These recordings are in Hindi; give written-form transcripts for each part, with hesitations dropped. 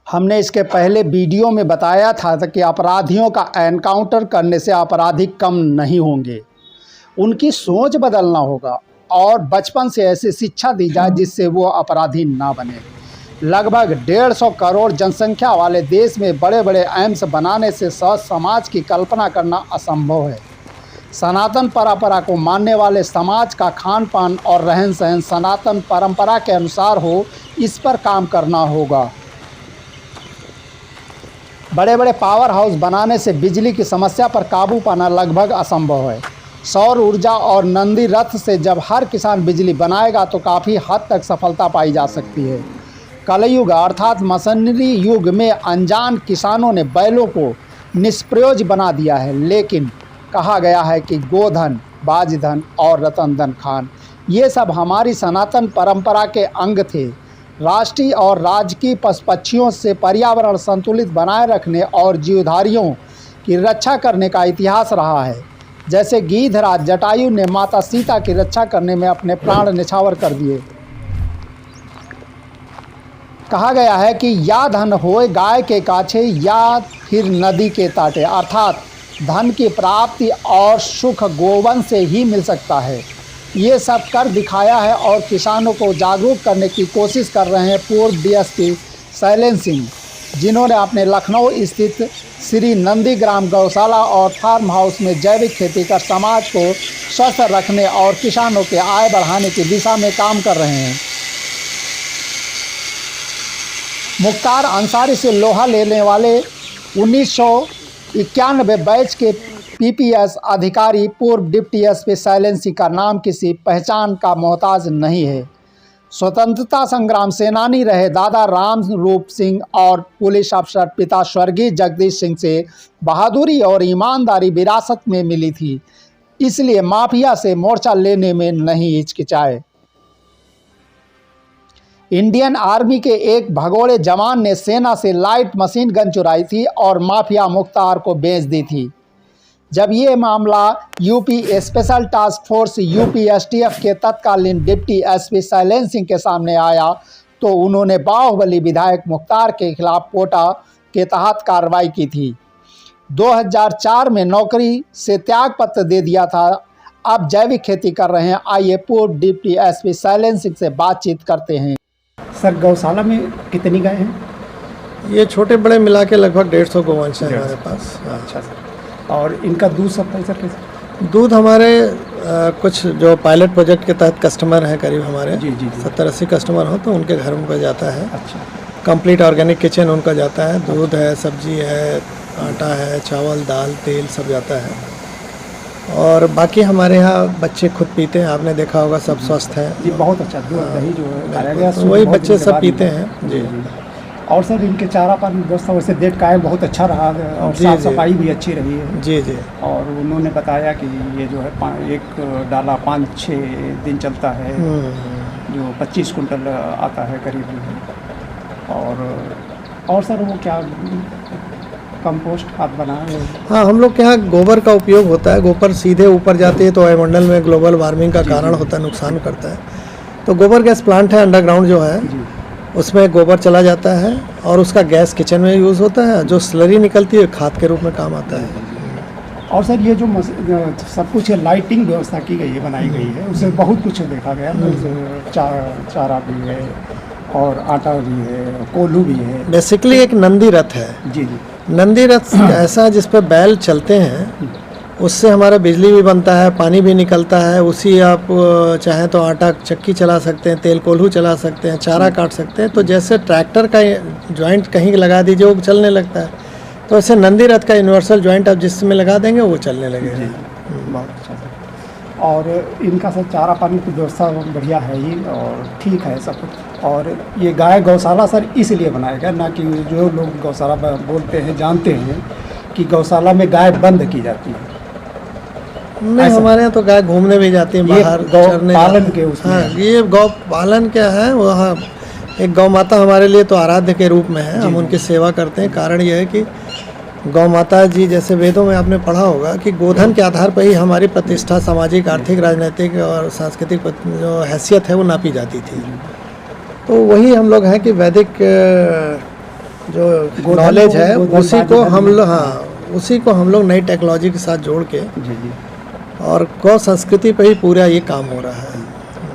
हमने इसके पहले वीडियो में बताया था कि अपराधियों का एनकाउंटर करने से अपराधी कम नहीं होंगे। उनकी सोच बदलना होगा और बचपन से ऐसी शिक्षा दी जाए जिससे वो अपराधी ना बने। लगभग 150 करोड़ जनसंख्या वाले देश में बड़े बड़े एम्स बनाने से समाज की कल्पना करना असंभव है। सनातन परंपरा को मानने वाले समाज का खान पान और रहन सहन सनातन परंपरा के अनुसार हो, इस पर काम करना होगा। बड़े बड़े पावर हाउस बनाने से बिजली की समस्या पर काबू पाना लगभग असंभव है। सौर ऊर्जा और नंदी रथ से जब हर किसान बिजली बनाएगा तो काफ़ी हद तक सफलता पाई जा सकती है। कलयुग अर्थात मशीनरी युग में अनजान किसानों ने बैलों को निष्प्रयोज बना दिया है, लेकिन कहा गया है कि गोधन, बाजधन और रतन धन खान, ये सब हमारी सनातन परंपरा के अंग थे। राष्ट्रीय और राजकीय पशु पक्षियों से पर्यावरण संतुलित बनाए रखने और जीवधारियों की रक्षा करने का इतिहास रहा है। जैसे गीधराज जटायु ने माता सीता की रक्षा करने में अपने प्राण न्यौछावर कर दिए। कहा गया है कि या धन होए गाय के काछे या फिर नदी के ताटे, अर्थात धन की प्राप्ति और सुख गोवंश से ही मिल सकता है। ये सब कर दिखाया है और किसानों को जागरूक करने की कोशिश कर रहे हैं पूर्व डीएसपी शैलेंद्र सिंह, जिन्होंने अपने लखनऊ स्थित श्री नंदीग्राम गौशाला और फार्म हाउस में जैविक खेती कर समाज को स्वस्थ रखने और किसानों के आय बढ़ाने की दिशा में काम कर रहे हैं। मुख्तार अंसारी से लोहा लेने वाले 1991 बैच के पीपीएस अधिकारी पूर्व डिप्टी एसपी शैलेंद्र सिंह का नाम किसी पहचान का मोहताज नहीं है। स्वतंत्रता संग्राम सेनानी रहे दादा राम रूप सिंह और पुलिस अफसर पिता स्वर्गीय जगदीश सिंह से बहादुरी और ईमानदारी विरासत में मिली थी, इसलिए माफिया से मोर्चा लेने में नहीं हिचकिचाए। इंडियन आर्मी के एक भगोड़े जवान ने सेना से लाइट मशीन गन चुराई थी और माफिया मुख्तार को बेच दी थी। जब ये मामला UP special task force UPSTF के तत्कालीन डिप्टी एसपी शैलेंद्र सिंह के सामने आया तो उन्होंने बाहुबली विधायक मुख्तार के खिलाफ कोटा के तहत कार्रवाई की थी। 2004 में नौकरी से त्यागपत्र दे दिया था। अब जैविक खेती कर रहे हैं। आइए पूर्व डिप्टी एसपी शैलेंद्र सिंह से बातचीत करते हैं। सर, गौशाला में कितनी गाय हैं? ये छोटे बड़े मिला के लगभग 150 गोवंश हैं हमारे पास। अच्छा सर, और इनका दूध सप्लाई सर कैसे? दूध हमारे कुछ जो पायलट प्रोजेक्ट के तहत कस्टमर हैं, करीब हमारे जी जी 70-80 कस्टमर हो तो उनके घर में जाता है। अच्छा, कंप्लीट ऑर्गेनिक किचन उनका जाता है। दूध है, सब्जी है, आटा है, चावल, दाल, तेल सब जाता है। और बाकी हमारे यहाँ बच्चे खुद पीते हैं, आपने देखा होगा, सब स्वस्थ हैं जी। बहुत अच्छा दूध दही जो है खाया गया, तो वही बच्चे सब पीते हैं जी। और सर इनके चारा पानी व्यवस्था वैसे देख का बहुत अच्छा रहा और साफ सफाई भी अच्छी रही है जी जी। और उन्होंने बताया कि ये जो है एक डाला 5-6 दिन चलता है, जो 25 कुंटल आता है करीब। और सर वो क्या कंपोस्ट खाद बनाए? हाँ, हम लोग के यहाँ गोबर का उपयोग होता है। गोबर सीधे ऊपर जाती है तो वायुमंडल में ग्लोबल वार्मिंग का कारण होता है, नुकसान करता है। तो गोबर गैस प्लांट है अंडरग्राउंड जो है, उसमें गोबर चला जाता है और उसका गैस किचन में यूज़ होता है। जो स्लरी निकलती है खाद के रूप में काम आता है। और सर ये जो सब कुछ लाइटिंग व्यवस्था की गई है, बनाई गई है, उससे बहुत कुछ देखा गया। चारा भी है और आटा भी है, कोल्हू भी है। बेसिकली एक नंदी रथ है जी जी। नंदी रथ ऐसा जिस पे बैल चलते हैं, उससे हमारा बिजली भी बनता है, पानी भी निकलता है। उसी आप चाहें तो आटा चक्की चला सकते हैं, तेल कोल्हू चला सकते हैं, चारा काट सकते हैं। तो जैसे ट्रैक्टर का जॉइंट कहीं लगा दीजिए वो चलने लगता है, तो ऐसे नंदी रथ का यूनिवर्सल जॉइंट आप जिसमें लगा देंगे वो चलने लगेगा। बहुत अच्छा सर। और इनका सर चारा पानी की व्यवस्था बढ़िया है ही और ठीक है सब कुछ। और ये गाय गौशाला सर इसलिए बनाया गया, ना कि जो लोग गौशाला बोलते हैं जानते हैं कि गौशाला में गाय बंद की जाती है। नहीं, हमारे यहाँ तो गाय घूमने भी जाती है बाहर चरने पालन के उसमें। हाँ, ये गौ पालन क्या है, वहाँ एक गौ माता हमारे लिए तो आराध्य के रूप में है। हम उनकी सेवा करते हैं। कारण यह है कि गौ माता जी, जैसे वेदों में आपने पढ़ा होगा कि गोधन के आधार पर ही हमारी प्रतिष्ठा, सामाजिक, आर्थिक, राजनीतिक और सांस्कृतिक जो हैसियत है वो नापी जाती थी। तो वही हम लोग हैं कि वैदिक जो गोधन नॉलेज को- है गोधन उसी को बाजरा हम भी- लोग, हाँ, उसी को हम लोग नई टेक्नोलॉजी के साथ जोड़ के जी जी। और गौ संस्कृति पे ही पूरा ये काम हो रहा है।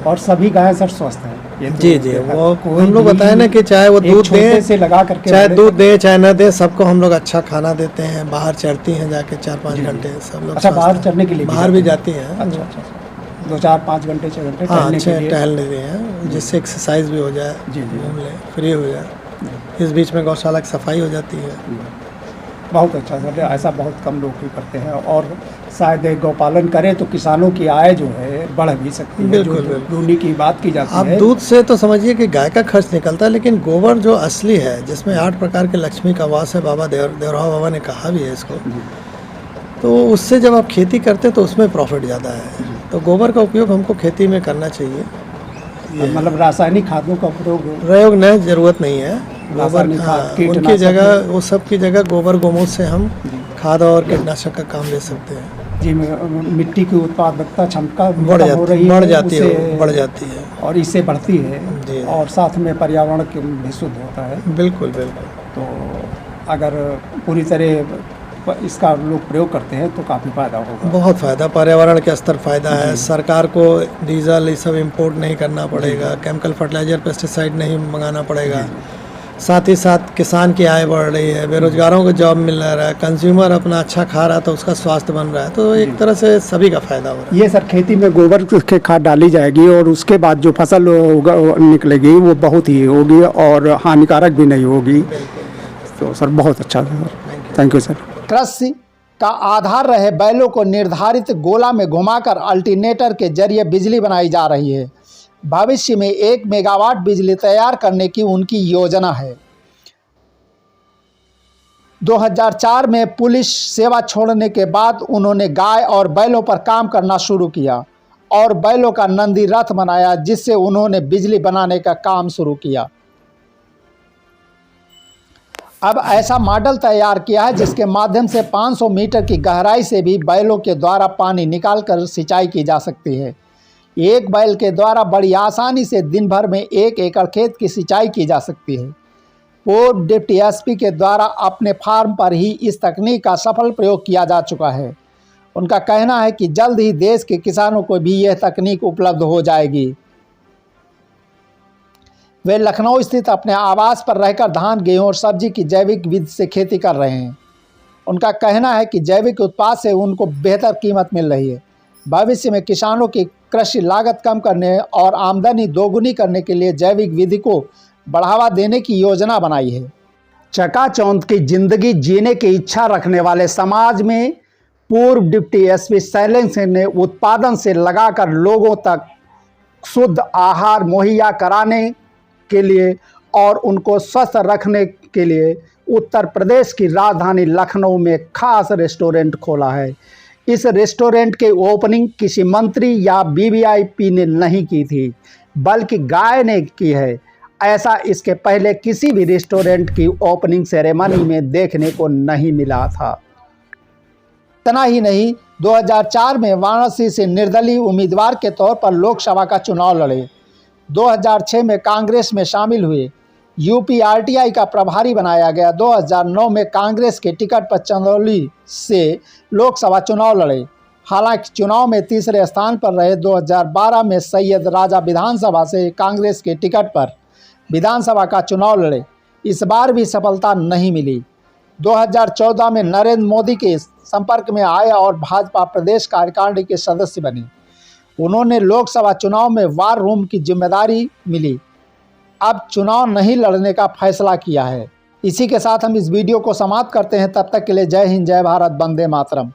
और सभी गायें सर स्वस्थ हैं। ये तो जी जी, देखा, वो कोई हम लोग भी बताए ना कि चाहे वो एक दूध छोटे दें, से लगा करके चाहे बड़े दूध तक- दे चाहे न दे, सबको हम लोग अच्छा खाना देते हैं। बाहर चरती हैं जाके 4-5 जी, जी। घंटे, सब लोग अच्छा, स्वस्थ बाहर हैं। चरने के लिए भी बाहर भी जाते जाती हैं। अच्छा अच्छा अच्छा। 2-4-5 घंटे 6 घंटे हाँ, टहलने अच्छे के लिए। टहल रहे हैं, जिससे एक्सरसाइज भी हो जाए, जी, जी। घूम ले, फ्री हो जाए। इस बीच में गौशाला की सफाई हो जाती है। बहुत अच्छा सर, ऐसा बहुत कम लोग ही करते हैं। और शायद गौपालन करें तो किसानों की आय जो है बढ़ भी सकती है। बिल्कुल, जो बिल्कुल। दूनी की बात की जाती आप है। दूध से तो समझिए कि गाय का खर्च निकलता है, लेकिन गोबर जो असली है, जिसमें 8 प्रकार के लक्ष्मी का वास है, बाबा देवराव बाबा ने कहा भी है इसको, जी, तो उससे जब आप खेती करते हैं तो उसमें प्रॉफिट ज़्यादा है। तो गोबर का उपयोग हमको खेती में करना चाहिए। ये मतलब रासायनिक खादों का प्रयोग प्रयोग न ज़रूरत नहीं है। गोबर, रासायनिक हाँ, खाद, उनकी कीटनाशक- जगह, वो सब की जगह गोबर गोमूत्र से हम खाद और कीटनाशक का काम ले सकते हैं। जी मिट्टी की उत्पादकता क्षमता बढ़ कम हो रही है, जाती है, उससे- बढ़ जाती है। और इससे बढ़ती है। जी। और साथ में पर्यावरण के भी शुद्ध होता है। बिल्कुल बिल्कुल। तो अगर पूरी तरह इसका लोग प्रयोग करते हैं तो काफ़ी फायदा होगा। बहुत फ़ायदा, पर्यावरण के स्तर फ़ायदा है। सरकार को डीजल ये सब इंपोर्ट नहीं करना पड़ेगा, केमिकल फर्टिलाइजर पेस्टिसाइड नहीं मंगाना पड़ेगा। साथ ही साथ किसान की आय बढ़ रही है, बेरोजगारों को जॉब मिल रहा है, कंज्यूमर अपना अच्छा खा रहा है तो उसका स्वास्थ्य बन रहा है। तो एक तरह से सभी का फ़ायदा हो रहा है। ये सर खेती में गोबर के खाद डाली जाएगी और उसके बाद जो फसल निकलेगी वो बहुत ही होगी और हानिकारक भी नहीं होगी। तो सर बहुत अच्छा सर, थैंक यू सर। कृषि का आधार रहे बैलों को निर्धारित गोला में घुमाकर अल्टरनेटर के जरिए बिजली बनाई जा रही है। भविष्य में 1 मेगावाट बिजली तैयार करने की उनकी योजना है। 2004 में पुलिस सेवा छोड़ने के बाद उन्होंने गाय और बैलों पर काम करना शुरू किया और बैलों का नंदी रथ बनाया, जिससे उन्होंने बिजली बनाने का काम शुरू किया। अब ऐसा मॉडल तैयार किया है जिसके माध्यम से 500 मीटर की गहराई से भी बैलों के द्वारा पानी निकालकर सिंचाई की जा सकती है। एक बैल के द्वारा बड़ी आसानी से दिन भर में 1 एकड़ खेत की सिंचाई की जा सकती है। पूर्व डिप्टी एसपी के द्वारा अपने फार्म पर ही इस तकनीक का सफल प्रयोग किया जा चुका है। उनका कहना है कि जल्द ही देश के किसानों को भी यह तकनीक उपलब्ध हो जाएगी। वे लखनऊ स्थित अपने आवास पर रहकर धान, गेहूं और सब्जी की जैविक विधि से खेती कर रहे हैं। उनका कहना है कि जैविक उत्पाद से उनको बेहतर कीमत मिल रही है। भविष्य में किसानों की कृषि लागत कम करने और आमदनी दोगुनी करने के लिए जैविक विधि को बढ़ावा देने की योजना बनाई है। चकाचौंध की जिंदगी जीने की इच्छा रखने वाले समाज में पूर्व डिप्टी एसपी शैलेंद्र सिंह ने उत्पादन से लगाकर लोगों तक शुद्ध आहार मुहैया कराने के लिए और उनको स्वस्थ रखने के लिए उत्तर प्रदेश की राजधानी लखनऊ में खास रेस्टोरेंट खोला है। इस रेस्टोरेंट की ओपनिंग किसी मंत्री या वीवीआईपी ने नहीं की थी, बल्कि गाय ने की है। ऐसा इसके पहले किसी भी रेस्टोरेंट की ओपनिंग सेरेमनी में देखने को नहीं मिला था। इतना ही नहीं, 2004 में वाराणसी से निर्दलीय उम्मीदवार के तौर पर लोकसभा का चुनाव लड़े। 2006 में कांग्रेस में शामिल हुए, यूपी आरटीआई का प्रभारी बनाया गया। 2009 में कांग्रेस के टिकट पर चंदौली से लोकसभा चुनाव लड़े, हालांकि चुनाव में तीसरे स्थान पर रहे। 2012 में सैयद राजा विधानसभा से कांग्रेस के टिकट पर विधानसभा का चुनाव लड़े, इस बार भी सफलता नहीं मिली। 2014 में नरेंद्र मोदी के संपर्क में आए और भाजपा प्रदेश कार्यकारिणी के सदस्य बने। उन्होंने लोकसभा चुनाव में वार रूम की जिम्मेदारी मिली। अब चुनाव नहीं लड़ने का फैसला किया है। इसी के साथ हम इस वीडियो को समाप्त करते हैं। तब तक के लिए जय हिंद, जय भारत, वंदे मातरम।